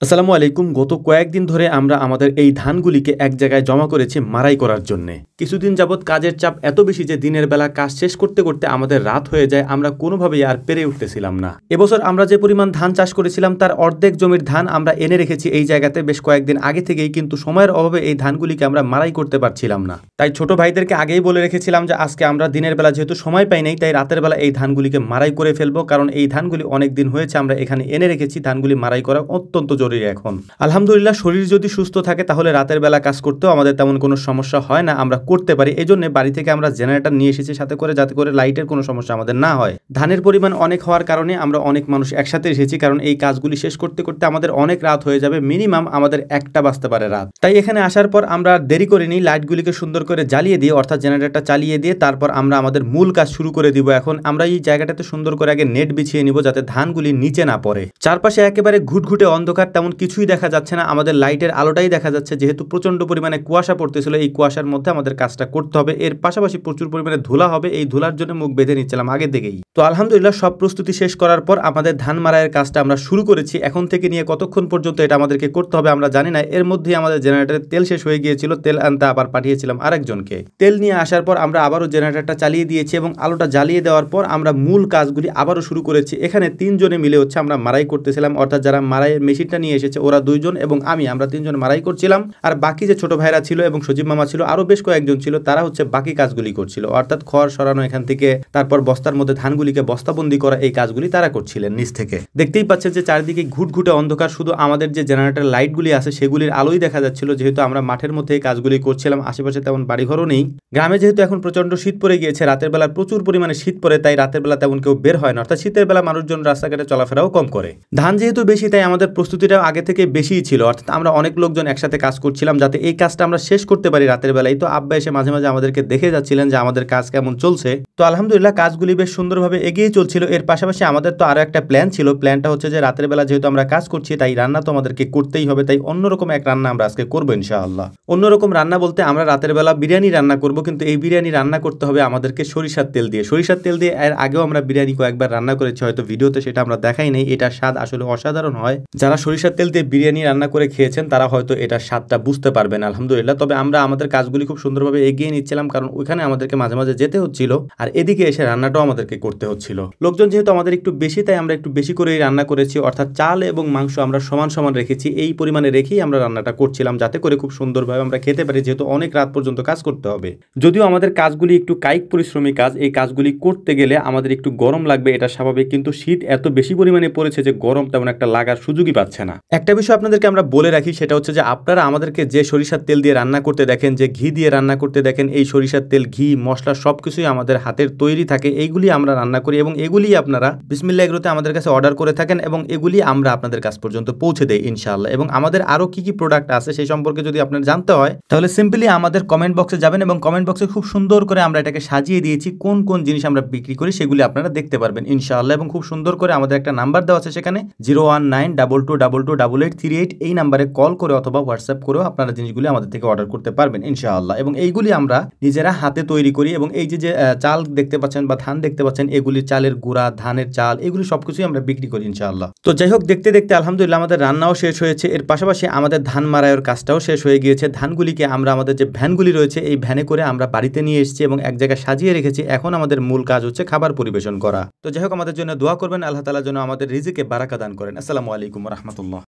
আসসালামু আলাইকুম। গত কয়েকদিন ধরে আমরা আমাদের এই ধানগুলিকে এক জায়গায় জমা করেছি মাড়াই করার জন্যে। কিছুদিন যাবৎ কাজের চাপ এত বেশি যে দিনের বেলা কাজ শেষ করতে করতে আমাদের রাত হয়ে যায়, আমরা কোনোভাবেই আর পেরে উঠতেছিলাম না। এবছর আমরা যে পরিমাণ ধান চাষ করেছিলাম তার অর্ধেক জমির ধান আমরা এনে রেখেছি এই জায়গাতে বেশ কয়েকদিন আগে থেকেই, কিন্তু সময়ের অভাবে এই ধানগুলিকে আমরা মাড়াই করতে পারছিলাম না। তাই ছোট ভাইদেরকে আগেই বলে রেখেছিলাম যে আজকে আমরা দিনের বেলা যেহেতু সময় পাই নাই, তাই রাতের বেলা এই ধানগুলিকে মাড়াই করে ফেলবো, কারণ এই ধানগুলি অনেক দিন হয়েছে আমরা এখানে এনে রেখেছি। ধানগুলি মাড়াই করা অত্যন্ত জরুরি এখন। আলহামদুলিল্লাহ, শরীর যদি সুস্থ থাকে তাহলে রাতের বেলা কাজ করতেও আমাদের তেমন কোনো সমস্যা হয় না, আমরা করতে পারি। এই জন্য বাড়ি থেকে আমরা জেনারেটর নিয়ে এসেছি সাথে করে, যাতে করে লাইটের কোনো সমস্যা আমাদের না হয়। ধানের পরিমাণ অনেক হওয়ার কারণে আমরা অনেক মানুষ একসাথে এসেছি, কারণ এই কাজগুলি শেষ করতে করতে আমাদের অনেক রাত হয়ে যাবে, মিনিমাম আমাদের 1টা বাজতে পারে রাত। তাই এখানে আসার পর আমরা দেরি করিনি, লাইটগুলিকে সুন্দর করে জ্বালিয়ে দিয়ে, অর্থাৎ জেনারেটরটা চালিয়ে দিয়ে তারপর আমরা আমাদের মূল কাজ শুরু করে দিব। এখন আমরা এই জায়গাটাতে সুন্দর করে আগে নেট বিছিয়ে নিব, যাতে ধানগুলি নিচে না পড়ে। চারপাশে একেবারে ঘুটঘুটে অন্ধকার, তেমন কিছুই দেখা যাচ্ছে না, আমাদের লাইটের আলোটাই দেখা যাচ্ছে। যেহেতু প্রচন্ড পরিমাণে কুয়াশা পড়তেছিল, এই কুয়াশার মধ্যে আমাদের কাজটা করতে হবে। এর পাশাপাশি প্রচুর পরিমাণে ধুলা হবে, এই ধুলার জন্য মুখ বেঁধে নিচ্ছিলাম আগে থেকেই। তো আলহামদুলিল্লাহ, সব প্রস্তুতি শেষ করার পর আমাদের ধান মাড়াইয়ের কাজটা আমরা শুরু করেছি। এখন থেকে নিয়ে কতক্ষণ পর্যন্ত এটা আমাদেরকে করতে হবে আমরা জানি না। এর মধ্যেই আমাদের জেনারেটরের তেল শেষ হয়ে গিয়েছিল, তেল আনতে আবার পাঠিয়েছিলাম আরেকজনকে। তেল নিয়ে আসার পর আমরা আবারও জেনারেটরটা চালিয়ে দিয়েছি এবং আলোটা জ্বালিয়ে দেওয়ার পর আমরা মূল কাজগুলি আবারও শুরু করেছি। এখানে 3 জনে মিলে আমরা মাড়াই করতেছিলাম, অর্থাৎ যারা মাড়াইয়ের মেশিনটা নিয়ে এসেছে ওরা 2 জন এবং আমরা 3 জন মাড়াই করছিলাম। আর বাকি যে ছোট ভাইরা ছিল এবং সজীব মামা ছিল, আরো বেশ কয়েকজন ছিল, তারা বাকি কাজগুলি করছিল, অর্থাৎ খড় সরানো এখান থেকে, তারপর বস্তার মধ্যে ধানগুলিকে বস্তাবন্দি করা, এই কাজগুলি তারা করছিলেন নিচ থেকে। দেখতেই পাচ্ছেন যে চারিদিকে ঘুটঘুটে অন্ধকার, শুধু আমাদের যে জেনারেটর লাইটগুলি আছে সেগুলির আলোই দেখা যাচ্ছিল, যেহেতু আমরা মাঠের মধ্যে এই কাজগুলি করছিলাম। আশেপাশে তেমন বাড়িঘরও নেই। গ্রামে যেহেতু এখন প্রচন্ড শীত পড়ে গিয়েছে, রাতের বেলা প্রচুর পরিমাণে শীত পড়ে, তাই রাতের বেলা তেমন কেউ বের হয় না, অর্থাৎ শীতের বেলা মানুষজন রাস্তাঘাটে চলাফেরাও কম করে। ধান যেহেতু বেশি, তাই আমাদের প্রস্তুতিটাও আগে থেকে বেশিই ছিল, অর্থাৎ আমরা অনেক লোকজন একসাথে কাজ করছিলাম যাতে এই কাজটা আমরা শেষ করতে পারি রাতের বেলায়। তো আব্বা এসে মাঝে মাঝে আমাদেরকে দেখে যাচ্ছিলেন যে আমাদের কাজ কেমন চলছে। তো আলহামদুলিল্লাহ, কাজগুলি বেশ সুন্দরভাবে এগিয়ে চলছিল। এর পাশাপাশি আমাদের তো আরো একটা প্ল্যান ছিল। প্ল্যানটা হচ্ছে যে রাতের বেলা যেহেতু আমরা কাজ করছি, তাই রান্না তো আমাদেরকে করতেই হবে, তাই অন্যরকম এক রান্না আমরা আজকে করবো ইনশাআল্লাহ। অন্যরকম রান্না বলতে আমরা রাতের বেলা বিরিয়ানি রান্না করব, কিন্তু এই বিরিয়ানি রান্না করতে হবে আমাদেরকে সরিষার তেল দিয়ে। সরিষার তেল দিয়ে এর আগেও আমরা বিরিয়ানি কয়েকবার রান্না করেছি, হয়তো ভিডিওতে সেটা আমরা দেখাই নাই। এটার স্বাদ আসলে অসাধারণ হয়। যারা সরিষার তেল দিয়ে বিরিয়ানি রান্না করে খেয়েছেন তারা হয়তো এটার স্বাদটা বুঝতে পারবেন আলহামদুলিল্লাহ। তবে আমরা আমাদের কাজগুলি খুব সুন্দরভাবে এগিয়ে নিচ্ছিলাম, কারণ ওইখানে আমাদেরকে মাঝে মাঝে যেতে হচ্ছিল, আর এদিকে এসে রান্নাটাও আমাদেরকে করতে হচ্ছিল। লোকজন যেহেতু আমাদের একটু বেশি, তাই আমরা একটু বেশি করেই রান্না করেছি, অর্থাৎ চাল এবং মাংস আমরা সমান সমান রেখেছি। এই পরিমাণে রেখেই আমরা রান্নাটা করছিলাম, যাতে করে খুব সুন্দরভাবে আমরা খেতে পারি, যেহেতু অনেক রাত পর্যন্ত কাজ করতে হবে। যদিও আমাদের কাজগুলি একটু কায়িক পরিশ্রমী কাজ, এই কাজগুলি করতে গেলে আমাদের একটু গরম লাগবে, এটা স্বাভাবিক, কিন্তু শীত এত বেশি পরিমাণে পড়েছে যে গরম তেমন একটা লাগার সুযোগই পাচ্ছে না। একটা বিষয় আপনাদেরকে আমরা বলে রাখি, সেটা হচ্ছে যে আপনারা আমাদেরকে যে সরিষার তেল দিয়ে রান্না করতে দেখেন, যে ঘি দিয়ে রান্না করতে দেখেন, এই সরিষার তেল, ঘি, মশলা সবকিছুই আমাদের হাতের তৈরি থাকে। এইগুলি আমরা রান্না করি এবং এগুলি আপনারা বিসমিল্লাহ এগ্রোতে আমাদের কাছে অর্ডার করে থাকেন এবং এগুলি আমরা আপনাদের কাছ পর্যন্ত পৌঁছে দেই ইনশাআল্লাহ। এবং আমাদের আরো কি কি প্রোডাক্ট আছে সেই সম্পর্কে যদি আপনার জানতে হয়, তাহলে সিম্পলি আমাদের কমেন্ট বক্সে যাবেন এবং কমেন্ট বক্সে খুব সুন্দর করে আমরা এটাকে সাজিয়ে দিয়েছি। কোন কোন জিনিস আমরা বিক্রি করি সেগুলি আপনারা দেখতে পারবেন ইনশাআল্লাহ। এবং খুব সুন্দর করে আমাদের একটা নাম্বার দেওয়া আছে, সেখানে 01922228838, এই নাম্বারে কল করে অথবা হোয়াটসঅ্যাপ করেও আপনারা জিনিসগুলি আমাদের থেকে অর্ডার করতে পারবেন ইনশাআল্লাহ। এবং এইগুলি আমরা নিজেরা হাতে তৈরি করি। এবং এই যে চাল দেখতে পাচ্ছেন বা ধান দেখতে পাচ্ছেন, এগুলি চালের গুঁড়া, ধানের চাল, এগুলি সবকিছুই আমরা বিক্রি করি ইনশাআল্লাহ। তো যাই হোক, দেখতে দেখতে আলহামদুলিল্লাহ আমাদের রান্নাও শেষ হয়েছে। এর পাশাপাশি আমাদের ধান মাড়াইয়ের কাজটাও শেষ হয়ে গিয়েছে। ধানগুলিকে আমরা আমাদের যে ভ্যানগুলি রয়েছে, এই ভ্যানে করে আমরা বাড়িতে নিয়ে এসেছি এবং এক জায়গায় সাজিয়ে রেখেছি। এখন আমাদের মূল কাজ হচ্ছে খাবার পরিবেশন করা। তো যাই হোক, আমাদের জন্য দোয়া করবেন, আল্লাহ তাআলা যেন আমাদের রিজিকে বারাকা দান করেন। আসসালামু আলাইকুম ওয়া রাহমাতুল্লাহ।